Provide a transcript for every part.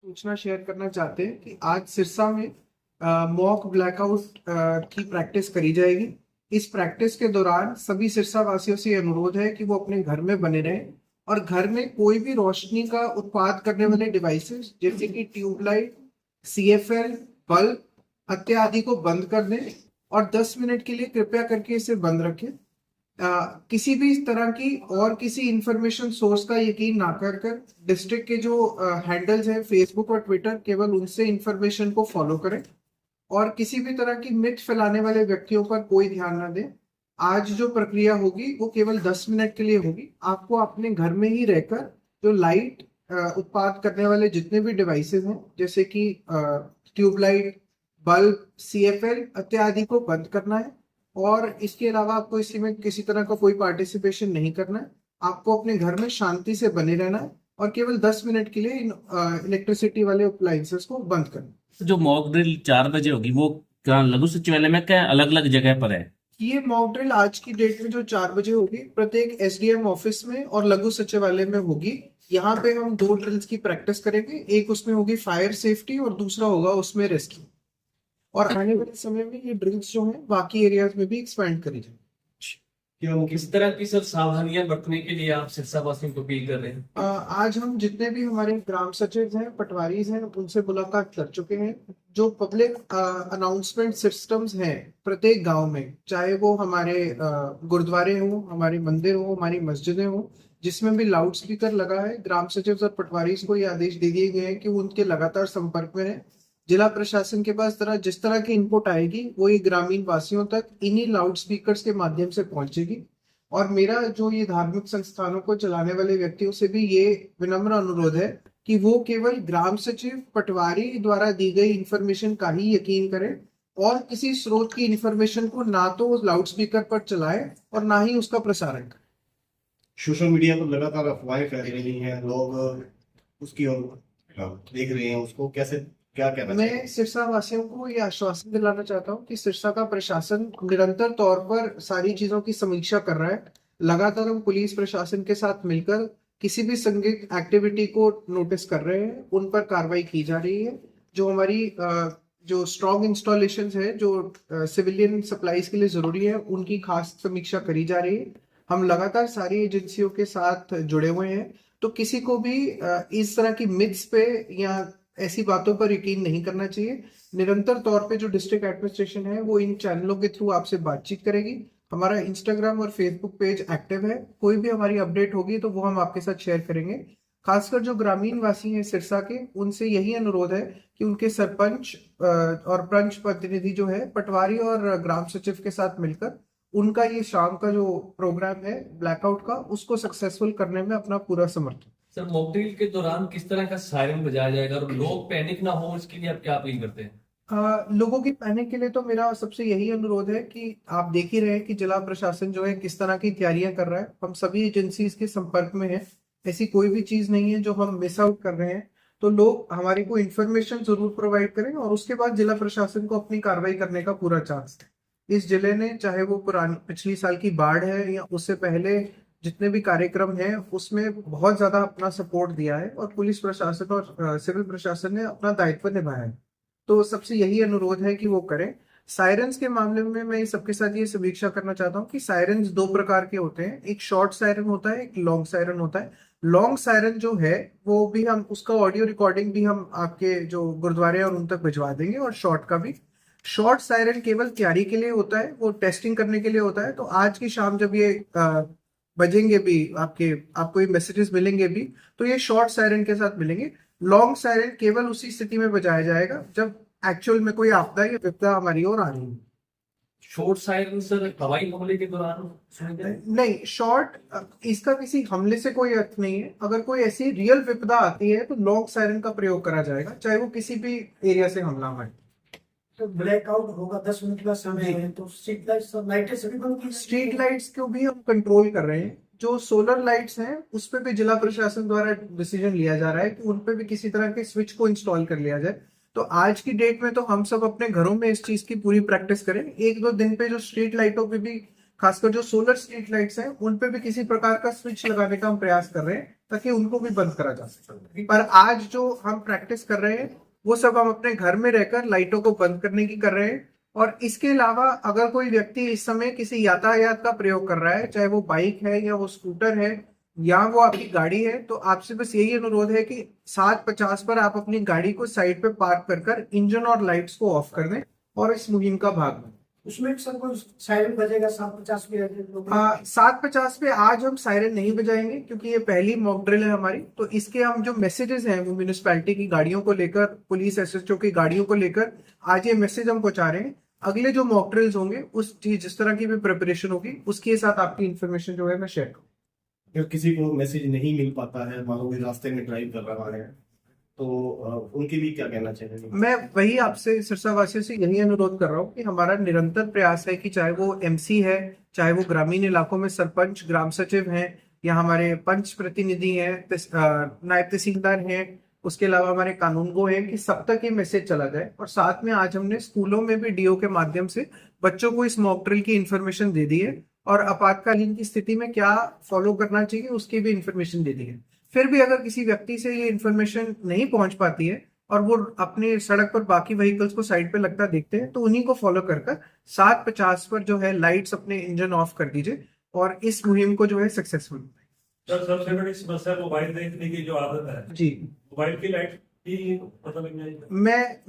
सूचना शेयर करना चाहते हैं कि आज सिरसा में मॉक ब्लैकआउट की प्रैक्टिस करी जाएगी। इस प्रैक्टिस के दौरान सभी सिरसा वासियों से अनुरोध है कि वो अपने घर में बने रहें और घर में कोई भी रोशनी का उत्पाद करने वाले डिवाइसेस जैसे कि ट्यूबलाइट, सीएफएल, बल्ब इत्यादि को बंद कर दें और 10 मिनट के लिए कृपया करके इसे बंद रखें। किसी भी तरह की और किसी इंफॉर्मेशन सोर्स का यकीन ना कर डिस्ट्रिक्ट के जो हैंडल्स हैं फेसबुक और ट्विटर, केवल उनसे इंफॉर्मेशन को फॉलो करें और किसी भी तरह की मिथ फैलाने वाले व्यक्तियों पर कोई ध्यान ना दें। आज जो प्रक्रिया होगी वो केवल 10 मिनट के लिए होगी। आपको अपने घर में ही रहकर जो लाइट उत्पाद करने वाले जितने भी डिवाइसेस हैं जैसे कि ट्यूबलाइट, बल्ब, सीएफएल इत्यादि को बंद करना है और इसके अलावा आपको इसी में किसी तरह का कोई पार्टिसिपेशन नहीं करना है। आपको अपने घर में शांति से बने रहना है और केवल 10 मिनट के लिए इन इलेक्ट्रिसिटी वाले अप्लायंसेस को बंद करना है। जो मॉक ड्रिल 4 बजे होगी वो क्या लघु सचिवालय में क्या अलग अलग जगह पर है? ये मॉक ड्रिल आज की डेट में जो 4 बजे होगी प्रत्येक एसडीएम ऑफिस में और लघु सचिवालय में होगी। यहाँ पे हम 2 ड्रिल्स की प्रैक्टिस करेंगे, एक उसमें होगी फायर सेफ्टी और दूसरा होगा उसमें रेस्क्यू। और आने वाले समय में ये ड्रिल्स जो हैं बाकी एरियाज में भी एक्सपेंड करी जाएंगी। किस तरह की सर सावधानियां बरतने के लिए आप सिरसा वासियों को अपील कर रहे हैं? आज हम जितने भी हमारे ग्राम सचिव हैं, पटवारीज हैं, उनसे मुलाकात कर चुके हैं। जो पब्लिक अनाउंसमेंट सिस्टम्स हैं प्रत्येक गांव में, चाहे वो हमारे गुरुद्वारे हों, हमारे मंदिर हों, हमारी मस्जिदें हों, जिसमें भी लाउड स्पीकर लगा है, ग्राम सचिव और पटवारीज को ये आदेश दे दिए गए हैं कि वो उनके लगातार संपर्क में रहें। जिला प्रशासन के पास जिस तरह की इनपुट आएगी वो ये ग्रामीण वासियों तक इन्हीं लाउड स्पीकर्स के माध्यम से पहुंचेगी। और मेरा जो ये धार्मिक संस्थानों को चलाने वाले व्यक्तियों से भी ये विनम्र अनुरोध है कि वो केवल ग्राम सचिव, पटवारी द्वारा दी गई इंफॉर्मेशन का ही यकीन करें और किसी स्रोत की इंफॉर्मेशन को ना तो लाउड स्पीकर पर चलाएं और ना ही उसका प्रसारण करें। सोशल मीडिया पर लगातार अफवाहें फैल रही हैं, लोग उसकी ओर देख रहे हैं, उसको कैसे क्या कहना चाहिए? मैं सिरसा वासियों को ये आश्वासन दिलाना चाहता हूँ कि सिरसा का प्रशासन निरंतर तौर पर सारी चीजों की समीक्षा कर रहा है। लगातार हम पुलिस प्रशासन के साथ मिलकर किसी भी संदिग्ध एक्टिविटी को नोटिस कर रहे हैं, उन पर कार्रवाई की जा रही है। जो हमारी जो स्ट्रॉन्ग इंस्टॉलेशंस है जो सिविलियन सप्लाईज के लिए जरूरी है, उनकी खास समीक्षा करी जा रही है। हम लगातार सारी एजेंसियों के साथ जुड़े हुए हैं, तो किसी को भी इस तरह की मिथ्स पे या ऐसी बातों पर यकीन नहीं करना चाहिए। निरंतर तौर पे जो डिस्ट्रिक्ट एडमिनिस्ट्रेशन है वो इन चैनलों के थ्रू आपसे बातचीत करेगी। हमारा इंस्टाग्राम और फेसबुक पेज एक्टिव है, कोई भी हमारी अपडेट होगी तो वो हम आपके साथ शेयर करेंगे। खासकर जो ग्रामीण वासी हैं सिरसा के, उनसे यही अनुरोध है कि उनके सरपंच और पंच प्रतिनिधि जो है पटवारी और ग्राम सचिव के साथ मिलकर उनका ये शाम का जो प्रोग्राम है ब्लैकआउट का, उसको सक्सेसफुल करने में अपना पूरा समर्थन। सर, मॉक ड्रिल के दौरान किस तरह का सायरन बजाया जाएगा और लोग पैनिक ना हो, इसके लिए आप क्या अपील करते हैं? लोगों की पैनिक के लिए तो मेरा सबसे यही अनुरोध है कि आप देख ही रहे हैं कि जिला प्रशासन जो है किस तरह की तैयारियां कर रहा है। हम सभी एजेंसीज के संपर्क में हैं, ऐसी कोई भी चीज नहीं है जो हम मिस आउट कर रहे हैं। तो लोग हमारे को इन्फॉर्मेशन जरूर प्रोवाइड करें और उसके बाद जिला प्रशासन को अपनी कार्रवाई करने का पूरा चांस है। इस जिले ने, चाहे वो पुरानी पिछली साल की बाढ़ है या उससे पहले जितने भी कार्यक्रम हैं, उसमें बहुत ज्यादा अपना सपोर्ट दिया है और पुलिस प्रशासन और सिविल प्रशासन ने अपना दायित्व निभाया है। तो सबसे यही अनुरोध है कि वो करें। सायरन्स के मामले में मैं सबके साथ ये समीक्षा करना चाहता हूँ कि सायरन्स 2 प्रकार के होते हैं, एक शॉर्ट सायरन होता है, एक लॉन्ग सायरन होता है। लॉन्ग सायरन जो है वो भी हम उसका ऑडियो रिकॉर्डिंग भी हम आपके जो गुरुद्वारे और उन तक भिजवा देंगे और शॉर्ट का भी। शॉर्ट सायरन केवल तैयारी के लिए होता है, वो टेस्टिंग करने के लिए होता है। तो आज की शाम जब ये बजेंगे भी, आपको ये मैसेजेस मिलेंगे भी, तो ये शॉर्ट सायरन के साथ मिलेंगे। लॉन्ग सायरन केवल उसी स्थिति में बजाया जाएगा जब एक्चुअल में कोई आपदा या विपदा हमारी ओर आ रही है। शॉर्ट सायरन सर हवाई हमले के दौरान नहीं, शॉर्ट इसका किसी हमले से कोई अर्थ नहीं है। अगर कोई ऐसी रियल विपदा आती है तो लॉन्ग सायरन का प्रयोग करा जाएगा, चाहे वो किसी भी एरिया से हमला आए। तो ब्लैकआउट होगा, 10 मिनट का समय है, तो स्ट्रीट लाइट्स और लाइटें सभी बंद की। स्ट्रीट लाइट्स को भी हम कंट्रोल कर रहे हैं। जो सोलर लाइट्स हैं उस पे भी जिला प्रशासन द्वारा डिसीजन लिया जा रहा है कि उन पे भी किसी तरह के स्विच को इंस्टॉल कर लिया जाए। तो आज की डेट में तो हम सब अपने घरों में इस चीज की पूरी प्रैक्टिस करें। 1-2 दिन पे जो स्ट्रीट लाइटों पे भी, खासकर जो सोलर स्ट्रीट लाइट्स हैं, उन पे भी किसी प्रकार का स्विच लगाने का हम प्रयास कर रहे हैं ताकि उनको भी बंद करा जा सके। पर आज जो हम प्रैक्टिस कर रहे हैं वो सब हम अपने घर में रहकर लाइटों को बंद करने की कर रहे हैं। और इसके अलावा अगर कोई व्यक्ति इस समय किसी यातायात का प्रयोग कर रहा है, चाहे वो बाइक है या वो स्कूटर है या वो आपकी गाड़ी है, तो आपसे बस यही अनुरोध है कि 7:50 पर आप अपनी गाड़ी को साइड पे पार्क कर इंजन और लाइट्स को ऑफ कर दें और इस मुहिम का भाग बनें। उसमें सर कोई सायरन बजेगा 7:50 पे? 7:50 पे आज हम सायरन नहीं बजाएंगे क्योंकि ये पहली मॉक ड्रिल है हमारी। तो इसके हम जो मैसेजेस हैं वो म्यूनिसिपैलिटी की गाड़ियों को लेकर, पुलिस एसएचओ की गाड़ियों को लेकर आज ये मैसेज हम पहुंचा रहे हैं। अगले जो मॉक ड्रिल्स होंगे उस चीज जिस तरह की भी प्रिपरेशन होगी उसके साथ आपकी इन्फॉर्मेशन जो है मैं शेयर करूँ। अगर किसी को मैसेज नहीं मिल पाता है, मान लो कोई रास्ते में ड्राइव कर रहा है, तो उनके लिए क्या कहना चाहिए? मैं वही आपसे सिरसा वासियों से यही अनुरोध कर रहा हूँ कि हमारा निरंतर प्रयास है कि चाहे वो एमसी है, चाहे वो ग्रामीण इलाकों में सरपंच, ग्राम सचिव हैं या हमारे पंच प्रतिनिधि हैं, नायब तहसीलदार हैं, उसके अलावा हमारे कानूनगो हैं, कि सब तक ये मैसेज चला जाए। और साथ में आज हमने स्कूलों में भी डीओ के माध्यम से बच्चों को इस मॉक ड्रिल की इन्फॉर्मेशन दे दी है और आपातकालीन की स्थिति में क्या फॉलो करना चाहिए उसकी भी इन्फॉर्मेशन दे दी है। फिर भी अगर किसी व्यक्ति से ये इन्फॉर्मेशन नहीं पहुंच पाती है और वो अपने सड़क पर बाकी व्हीकल्स को साइड पे लगता देखते हैं, तो उन्हीं को फॉलो कर 7:50 पर जो है लाइट्स अपने इंजन ऑफ कर दीजिए और इस मुहिम को जो है सक्सेसफुल सर, सबसे बड़ी समस्या मोबाइल देखने की जो आदत है, जी। मोबाइल की लाइट की पता लग जाएगी।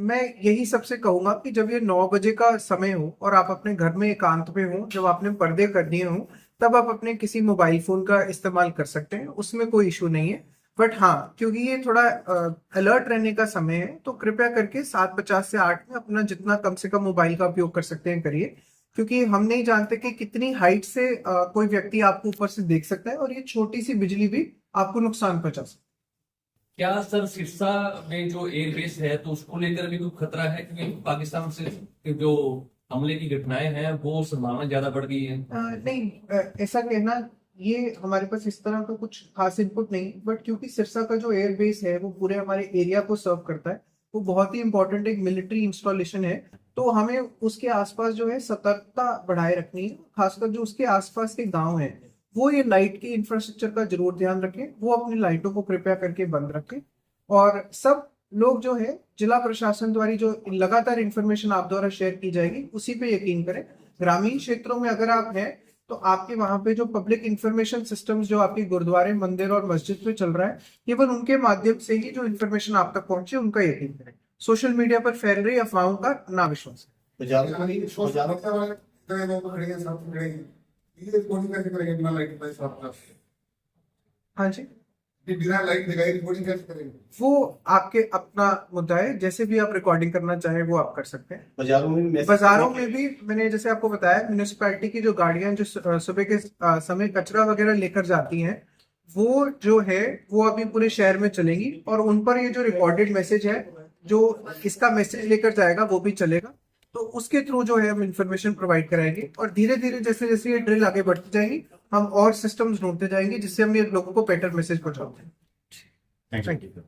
मैं यही सबसे कहूंगा कि जब ये 9 बजे का समय हो और आप अपने घर में एकांत में हो, जब आपने पर्दे कर दिए हो, तब आप अपने किसी मोबाइल फोन का इस्तेमाल कर सकते हैं, उसमें कोई इशू नहीं है। बट हाँ, क्योंकि ये थोड़ा अलर्ट रहने का समय है, तो कृपया करके 7:50 से 8 में अपना जितना कम से कम मोबाइल का उपयोग कर सकते हैं करिए, क्योंकि हम नहीं जानते कि कितनी हाइट से कोई व्यक्ति आपको ऊपर से देख सकता है और ये छोटी सी बिजली भी आपको नुकसान पहुंचा सकती है। क्या सर सिरसा में जो एयरबेस है तो उसको लेकर भी कोई खतरा है, क्योंकि पाकिस्तान से जो हमले की घटनाएं हैं वो संभावना ज्यादा बढ़ गई है? नहीं, ऐसा कहना, ये हमारे पास इस तरह का कुछ खास इनपुट नहीं, बट क्योंकि सिरसा का जो एयरबेस है वो पूरे हमारे एरिया को सर्व करता है, वो बहुत ही इंपॉर्टेंट एक मिलिट्री इंस्टॉलेशन है, तो हमें उसके आसपास जो है सतर्कता बढ़ाए रखनी है। खासकर जो उसके आसपास के गांव हैं वो ये लाइट की इंफ्रास्ट्रक्चर का जरूर ध्यान रखें, वो अपनी लाइटों को कृपया करके बंद रखें। और सब लोग जो है जिला प्रशासन द्वारा जो लगातार इंफॉर्मेशन आप द्वारा शेयर की जाएगी उसी पे यकीन करें। ग्रामीण क्षेत्रों में अगर आप हैं तो आपके वहां पे जो पब्लिक इंफॉर्मेशन सिस्टम्स जो आपके गुरुद्वारे, मंदिर और मस्जिद में चल रहा है, केवल उनके माध्यम से ही जो इंफॉर्मेशन आप तक पहुंचे उनका यकीन करें। सोशल मीडिया पर फैल रही अफवाहों का ना विश्वास करें। हाँ जी, बिना लाइट लगाए रिकॉर्डिंग कैसे करेंगे? वो आपके अपना मुद्दा है, जैसे भी आप रिकॉर्डिंग करना चाहें वो आप कर सकते हैं। बाजारों में भी मैंने जैसे आपको बताया, म्यूनिसिपैलिटी की जो गाड़ियां जो सुबह के समय कचरा वगैरह लेकर जाती हैं, वो जो है वो अभी पूरे शहर में चलेंगी और उन पर ये जो रिकॉर्डेड मैसेज है जो इसका मैसेज लेकर जाएगा वो भी चलेगा। तो उसके थ्रू जो है हम इंफॉर्मेशन प्रोवाइड कराएंगे और धीरे धीरे जैसे जैसे ये ड्रिल आगे बढ़ती जाएगी हम और सिस्टम्स ढूंढते जाएंगे जिससे हम ये लोगों को बेटर मैसेज पहुंचाते हैं। Thank you sir.